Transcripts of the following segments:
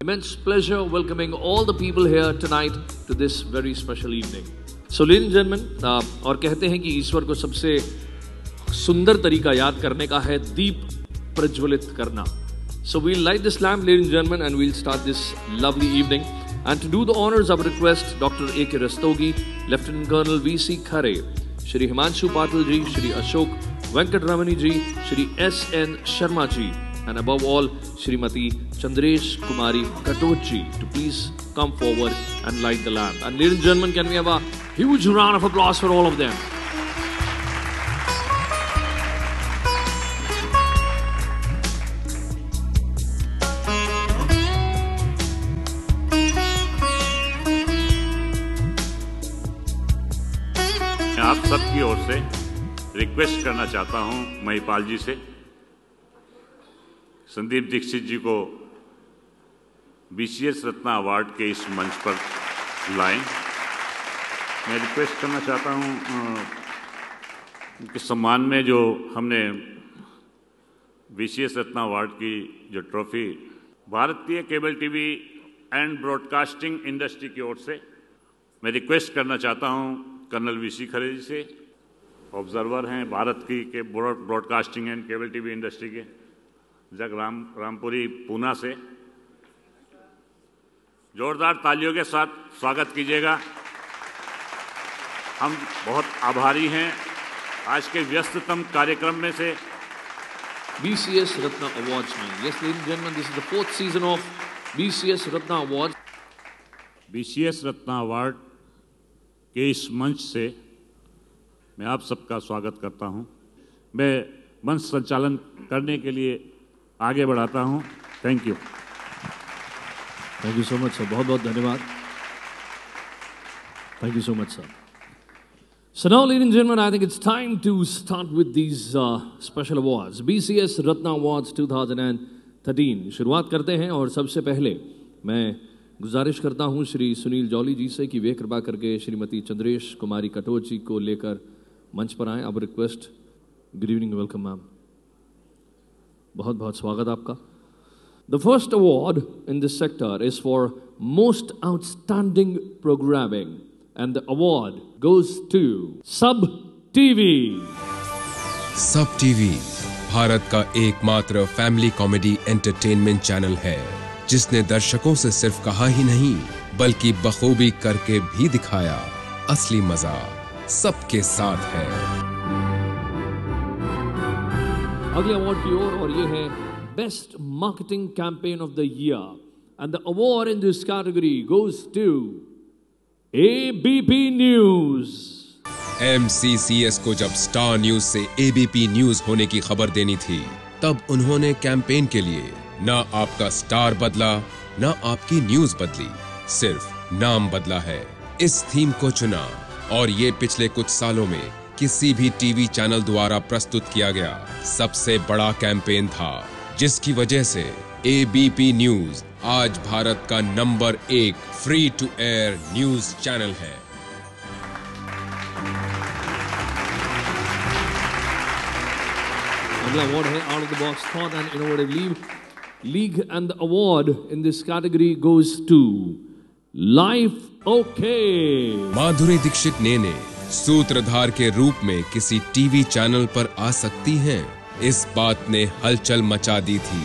immense pleasure welcoming all the people here tonight to this very special evening. So ladies and gentlemen, और कहते हैं कि ईश्वर को सबसे सुंदर तरीका याद करने का है दीप प्रज्वलित करना. So we'll light this lamp, ladies and gentlemen, and we'll start this lovely evening. And to do the honors, I would request Dr. A.K. Rastogi, Lieutenant Colonel V.C. Khare, Shri Himanshu Patil ji, Shri Ashok Venkatramani ji, Shri S.N. Sharma ji, and above all, Shrimati Chandresh Kumari Katot ji, to please come forward and light the lamp. And ladies and gentlemen, can we have a huge round of applause for all of them? मैं आप सबकी ओर से request करना चाहता हूं महिपाल जी से, संदीप दीक्षित जी को BCS रत्न award के इस मंच पर लाएं. मैं रिक्वेस्ट करना चाहता हूं कि सम्मान में जो हमने बीसीएस रत्न अवार्ड की जो ट्रॉफी भारतीय cable TV and broadcasting industry की ओर से मैं रिक्वेस्ट करना चाहता हूं कर्नल वीसी खरे जी से, ऑब्जर्वर हैं भारत की के broadcasting and cable TV industry के, जग रामपुरी पूना से. जोरदार तालियों के साथ स्वागत कीजिएगा. हम बहुत आभारी हैं आज के व्यस्ततम कार्यक्रम में से. BCS Ratna Awards में. Yes, ladies and gentlemen, this is the 4th season of BCS Ratna Awards. BCS Ratna award के इस मंच से मैं आप सबका स्वागत करता हूं. मैं मंच संचालन करने के लिए आगे बढ़ाता हूं. Thank you. Thank you so much sir. बहुत बहुत धन्यवाद. Thank you so much sir. So now, ladies and gentlemen, I think it's time to start with these special awards. BCS Ratna Awards 2013. शुरुआत करते हैं और सबसे पहले मैं गुजारिश करता हूं श्री सुनील जौली जी से कि वे कृपा करके श्रीमती चंद्रेश कुमारी कटोच जी को लेकर मंच पर आएं. अब request. Good evening, welcome ma'am. बहुत बहुत स्वागत आपका. The first award in this sector is for most outstanding programming, and the award goes to Sub TV. सब टीवी भारत का एकमात्र फैमिली कॉमेडी एंटरटेनमेंट चैनल है जिसने दर्शकों से सिर्फ कहा ही नहीं बल्कि बखूबी करके भी दिखाया. असली मजा सबके साथ है. अगले अवार्ड की ओर, और ये है best marketing campaign of the year, and the award in this category goes to ABP news. MCCS को जब स्टार न्यूज से ABP न्यूज होने की खबर देनी थी तब उन्होंने कैंपेन के लिए ना आपका स्टार बदला ना आपकी न्यूज बदली, सिर्फ नाम बदला है. इस थीम को चुना और ये पिछले कुछ सालों में किसी भी टीवी चैनल द्वारा प्रस्तुत किया गया सबसे बड़ा कैंपेन था, जिसकी वजह से ABP न्यूज आज भारत का number 1 free to air news channel है. अगला अवार्ड है out of the box thought and innovative league, and the award in this category goes to Life OK. Madhuri Dixit ने सूत्रधार के रूप में किसी टीवी चैनल पर आ सकती हैं, इस बात ने हलचल मचा दी थी.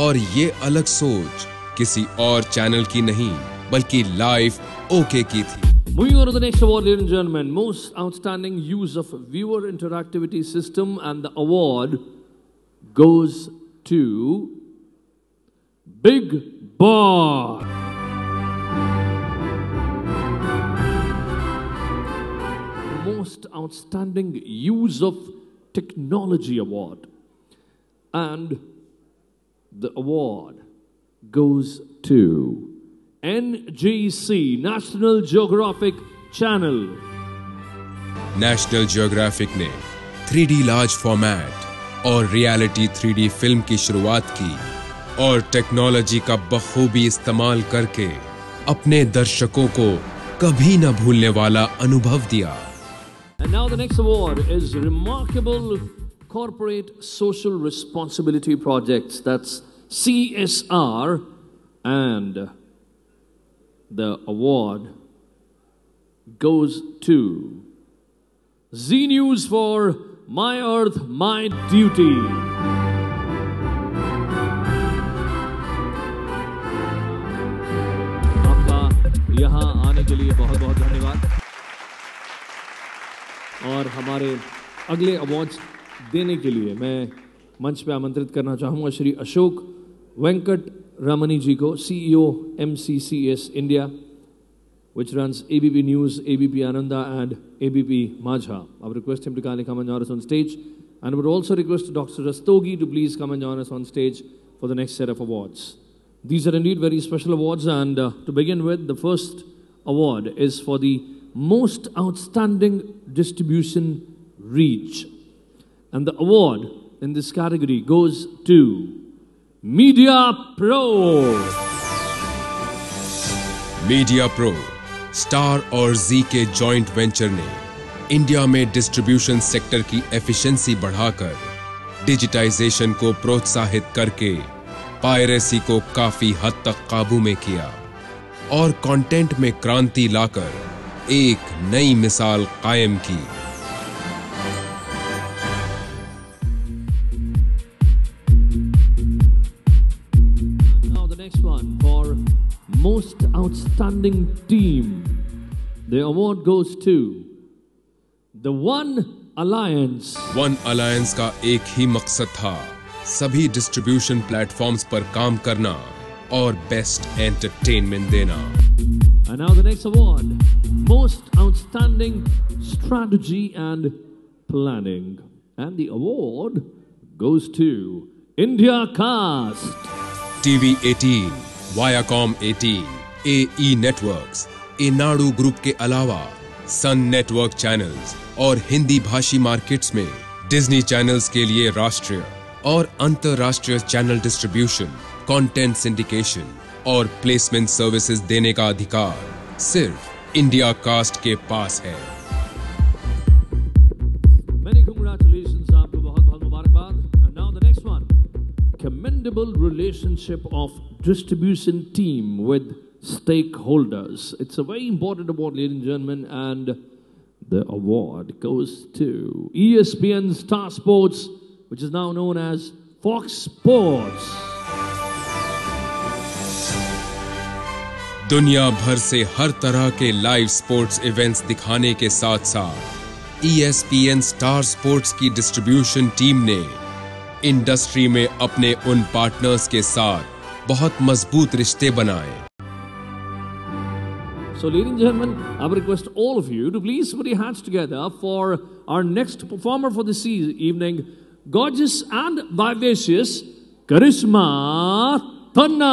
और ये अलग सोच किसी और चैनल की नहीं बल्कि लाइफ ओके की थी. Moving on to the next award, ladies and gentlemen, most outstanding use of viewer interactivity system, and the award goes to Big Boss. Most outstanding use of technology award, and the award goes to NGC, National Geographic Channel. National geographic ने 3D large format और reality 3D film की शुरुआत की और technology का बखूबी इस्तेमाल करके अपने दर्शकों को कभी न भूलने वाला अनुभव दिया. And now the next award is Remarkable Corporate Social Responsibility Projects. That's CSR. And the award goes to Zee News for My Earth, My Duty. आपका यहाँ आने के लिए बहुत बहुत धन्यवाद। और हमारे अगले अवार्ड्स देने के लिए मैं मंच पे आमंत्रित करना चाहूँगा श्री अशोक वेंकट रमनी जी को, CEO MCCS India, which runs ABP News, ABP Ananda and ABP Majha. I would request him to kindly come and join us on stage, and I would also request Dr. Rastogi to please come and join us on stage for the next set of awards. These are indeed very special awards, and to begin with, the first award is for the Most Outstanding Distribution Reach. And the award in this category goes to Media Pro. Media pro, star और जी के joint venture ने India में distribution sector की efficiency बढ़ाकर digitisation को प्रोत्साहित करके piracy को काफी हद तक काबू में किया और कंटेंट में क्रांति लाकर एक नई मिसाल कायम की। Most Outstanding Team. The award goes to the One Alliance. One Alliance का एक ही मकसद था, सभी डिस्ट्रीब्यूशन प्लेटफॉर्म्स पर काम करना और बेस्ट एंटरटेनमेंट देना। And now the next award, Most Outstanding Strategy and Planning. And the award goes to India Cast. TV 18, Viacom 18, AE networks, Eenadu group के अलावा सन नेटवर्क चैनल्स और हिंदी भाषी मार्केट्स में डिज्नी चैनल्स के लिए राष्ट्रीय और अंतर्राष्ट्रीय चैनल डिस्ट्रीब्यूशन, कंटेंट सिंडिकेशन और प्लेसमेंट सर्विसेज देने का अधिकार सिर्फ इंडिया कास्ट के पास है। Many congratulations, आपको बहुत-बहुत मुबारकबाद। And now the next one, commendable relationship of distribution team with stakeholders. It's a very important award, ladies and gentlemen, and the award goes to ESPN Star Sports, which is now known as Fox Sports. दुनिया भर से हर तरह के live sports events दिखाने के साथ-साथ ESPN star sports की distribution team ने इंडस्ट्री में अपने उन पार्टनर्स के साथ बहुत मजबूत रिश्ते बनाए। So, ladies and gentlemen, I would request all of you to please put your hands together for our next performer for this evening, gorgeous and vivacious Karishma Thanna.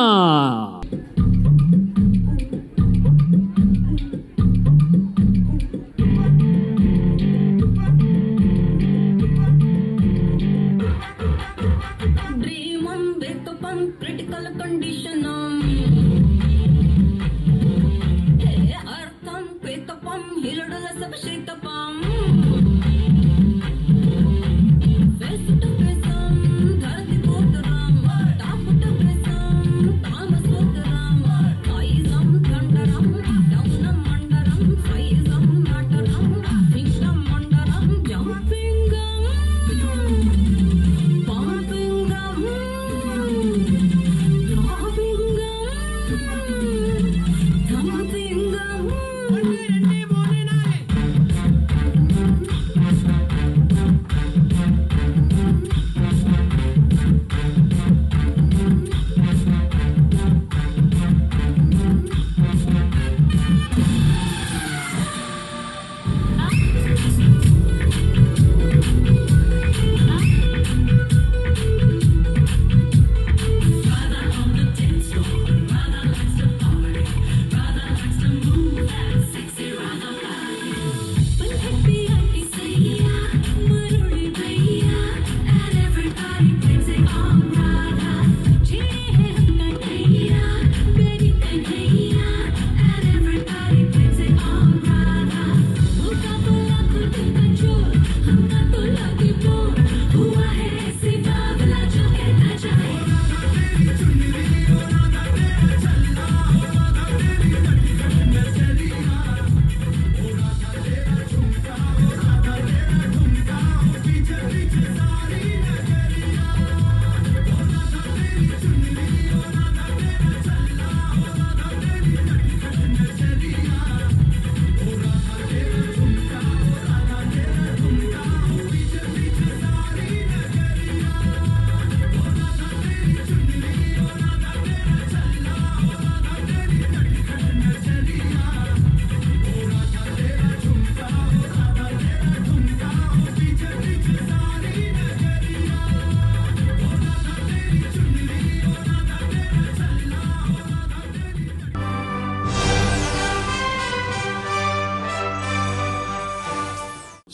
Critical condition अर्थम पेतपम हिलडल सब शीतपम face to फेसम धरती पोतरम top to फेसम तामस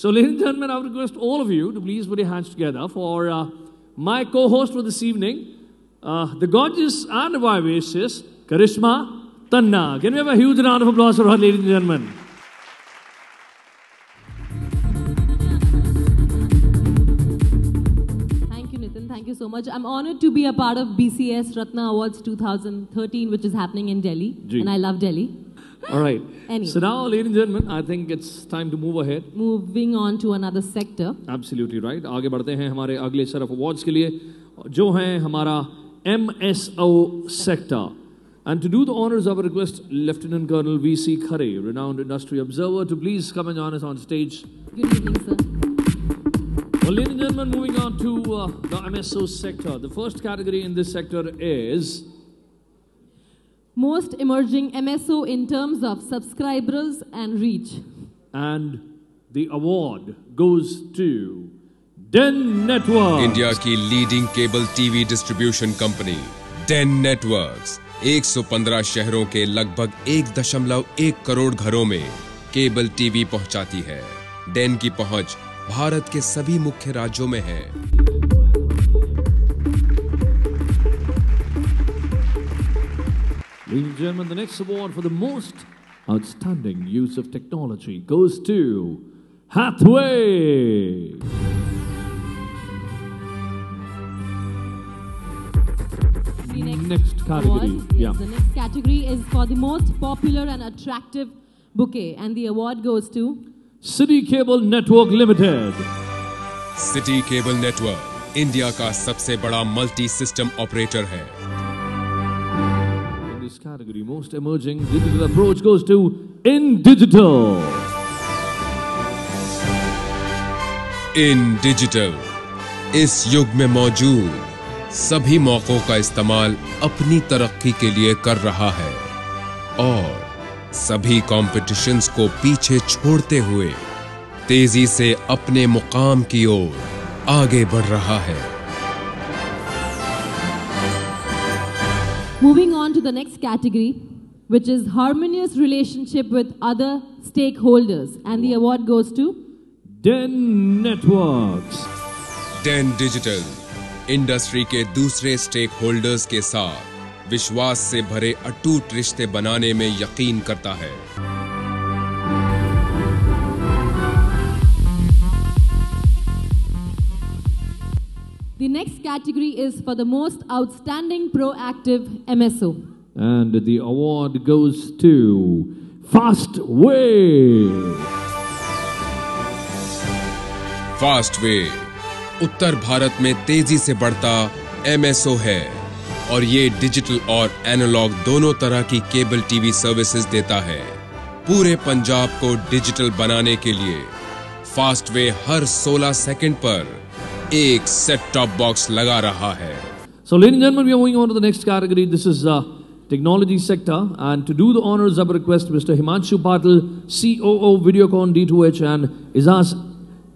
So, ladies and gentlemen, I would request all of you to please put your hands together for my co-host for this evening, the gorgeous and vivacious Karishma Tanna. Can we have a huge round of applause for her, ladies and gentlemen? Thank you, Nitin. Thank you so much. I'm honored to be a part of BCS Ratna Awards 2013, which is happening in Delhi. Ji. And I love Delhi. All right. Anyway. So now, ladies and gentlemen, I think it's time to move ahead. Moving on to another sector. Absolutely right. आगे बढ़ते हैं हमारे अगले शरफ awards के लिए जो हैं हमारा MSO sector. And to do the honors, I would request Lieutenant Colonel V.C. Khare, renowned industry observer, to please come and join us on stage. Good evening, sir. Well, ladies and gentlemen, moving on to the MSO sector. The first category in this sector is Most emerging MSO in terms of subscribers and reach. And the award goes to Den Network. India की leading cable TV distribution company Den Networks 115 शहरों के लगभग 1.1 करोड़ घरों में cable TV पहुंचाती है। Dane की पहुंच भारत के सभी मुख्य राज्यों में है। Ladies and gentlemen, the next award for the most outstanding use of technology goes to Hathway. The Next category, award, yes, yeah. The next category is for the most popular and attractive bouquet. And the award goes to City Cable Network Limited. City cable network India का सबसे बड़ा multi system operator है। In this category, most emerging digital approach goes to InDigital. In digital इस युग में मौजूद सभी मौकों का इस्तेमाल अपनी तरक्की के लिए कर रहा है और सभी कॉम्पिटिशन्स को पीछे छोड़ते हुए तेजी से अपने मुकाम की ओर आगे बढ़ रहा है। Moving on to the next category, which is harmonious relationship with other stakeholders. And the award goes to Den Networks. Den digital industry के दूसरे स्टेक होल्डर्स के साथ विश्वास से भरे अटूट रिश्ते बनाने में यकीन करता है। The next category is for the most outstanding proactive MSO. And the award goes to Fastway. Fastway उत्तर भारत में तेजी से बढ़ता एमएसओ है और ये डिजिटल और एनालॉग दोनों तरह की केबल टीवी सर्विसेज देता है। पूरे पंजाब को डिजिटल बनाने के लिए फास्टवे हर 16 सेकंड पर एक सेट टॉप बॉक्स लगा रहा है। So, ladies and gentlemen, we are moving on to the next category. This is technology sector, and to do the honors, I would request Mr. Himanshu Patil, COO Videocon D2H, and Izaz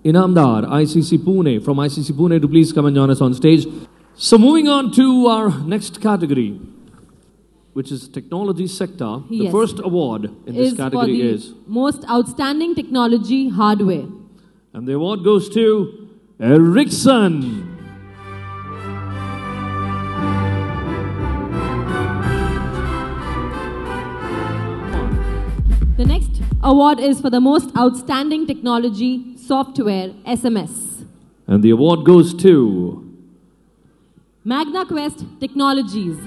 Inamdar, ICC Pune, from ICC Pune, to please come and join us on stage. So, moving on to our next category, which is technology sector. The Yes. first award in this category for the is, most outstanding technology hardware. and the award goes to Ericsson. The next award is for the most outstanding technology software SMS. And the award goes to Magna Quest Technologies.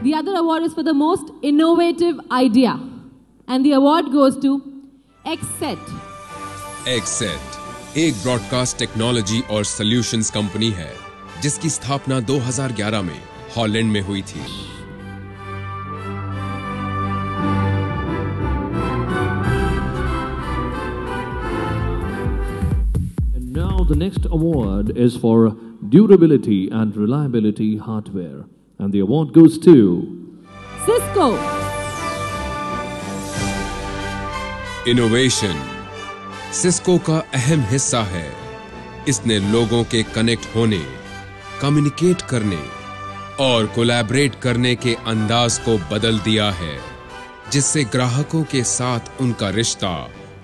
The other award is for the most innovative idea. And the award goes to XSET. एक्सेट एक broadcast technology और solutions company है जिसकी स्थापना 2011 में Holland में हुई थी। And now the next award is for durability and reliability hardware. And the award goes to Cisco. Innovation Cisco का अहम हिस्सा है। इसने लोगों के कनेक्ट होने, कम्युनिकेट करने और कोलैबोरेट करने के अंदाज को बदल दिया है, जिससे ग्राहकों के साथ उनका रिश्ता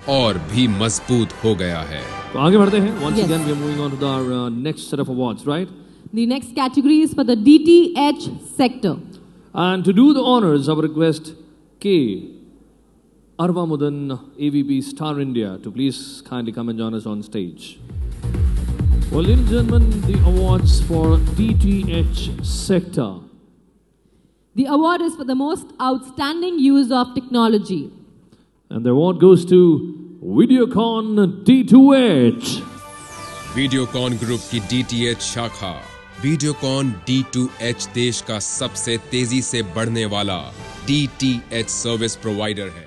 और भी मजबूत हो गया है। तो आगे बढ़ते हैं। Once Yes. again, we are moving on to the next set of awards, right? The next category is for the DTH sector. And to do the honors, I would request K. Arvamudan, AVP Star India, to please kindly come and join us on stage. Well, ladies and gentlemen, the awards for DTH sector. The award is for the most outstanding use of technology. And the award goes to Videocon D2H. Videocon group की DTH शाखा Videocon D2H देश का सबसे तेजी से बढ़ने वाला DTH service provider है।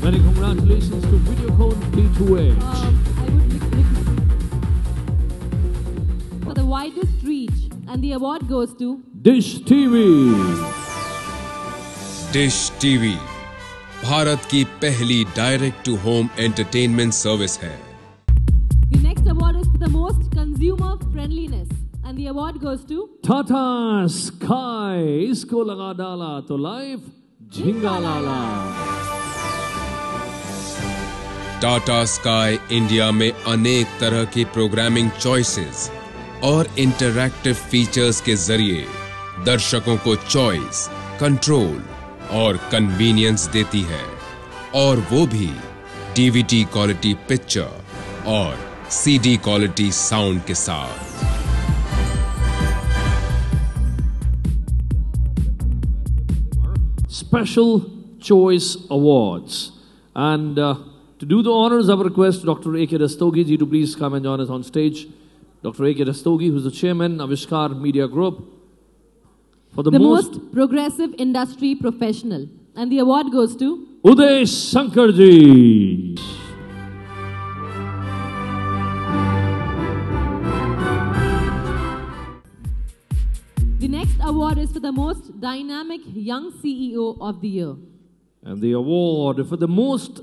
Many congratulations to Videocon D2H. I would for the widest reach, and the award goes to Dish TV. Dish TV Bharat की पहली direct to home entertainment service है। the next award is for the most consumer friendliness, and the award goes to Tata Sky. इसको लगा डाला तो life झिंगा लाला। Tata sky India में अनेक तरह की प्रोग्रामिंग चॉइसेस और इंटरैक्टिव फीचर्स के जरिए दर्शकों को चॉइस, कंट्रोल और कन्वीनियंस देती है, और वो भी डीवीडी क्वालिटी पिक्चर और सीडी क्वालिटी साउंड के साथ। Special Choice Awards. And to do the honors, I would request Dr. A.K. Rastogi ji to please come and join us on stage. Dr. A.K. Rastogi, who's the chairman of Avishkar Media Group. For the most progressive industry professional, and the award goes to Uday Shankar ji. The next award is for the most dynamic young CEO of the year. And the award for the most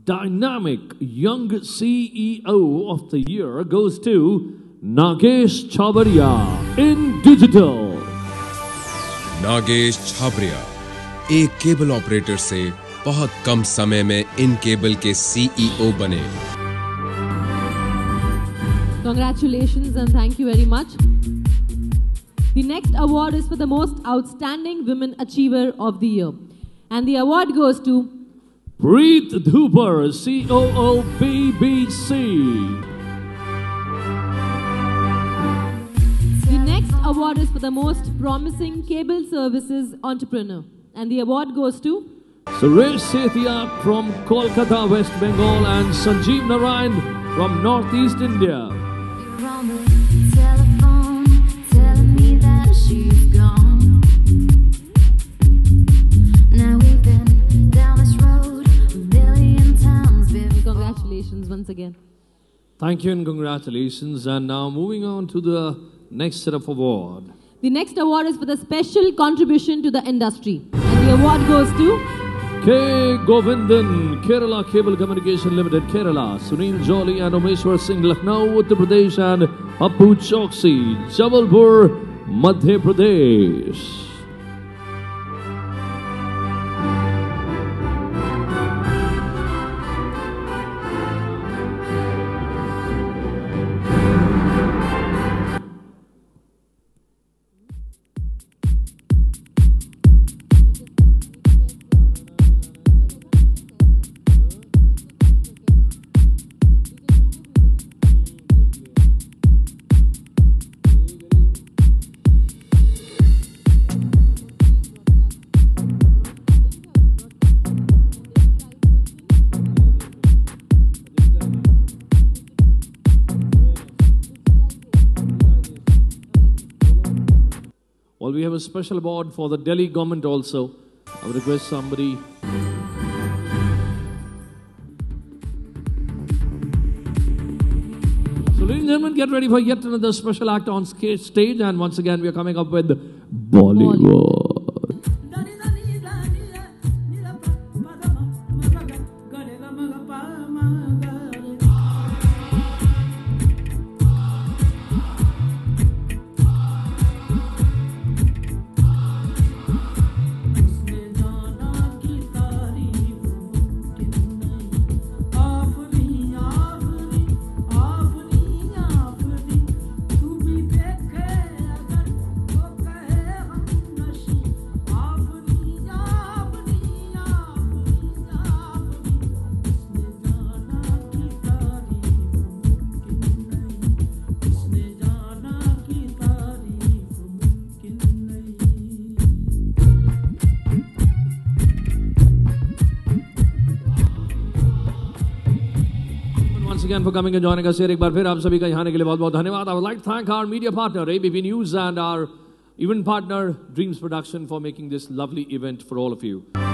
dynamic young CEO of the year goes to Nagesh Chhabria in digital. Nagesh Chhabria एक cable operator से बहुत कम समय में in cable के CEO बने। Congratulations and thank you very much. The next award is for the most outstanding women achiever of the year, and the award goes to Preet Dhubar, COO BBC. The next award is for the most promising cable services entrepreneur, and the award goes to Suresh Sethia from Kolkata, West Bengal, and Sanjeev Narayan from Northeast India. You're on the telephone, telling me that she's gone. Now we've been down this road a million times before. Congratulations once again. Thank you and congratulations. And now moving on to the next set of award. The next award is for the special contribution to the industry, and the award goes to K. Govindan, Kerala Cable Communication Limited, Kerala. Sunil Jolly and Omeshwar Singh, Lucknow, Uttar Pradesh, and Appu Choksi, Jabalpur, Madhya Pradesh. Well, we have a special award for the Delhi government also. I would request somebody. So, ladies and gentlemen, get ready for yet another special act on stage. And once again, we are coming up with Bollywood. again for coming and joining us here. एक बार फिर आप सभी का यहाँ आने के लिए बहुत-बहुत धन्यवाद. I would like to thank our media partner ABP News and our event partner Dreams Production for making this lovely event for all of you.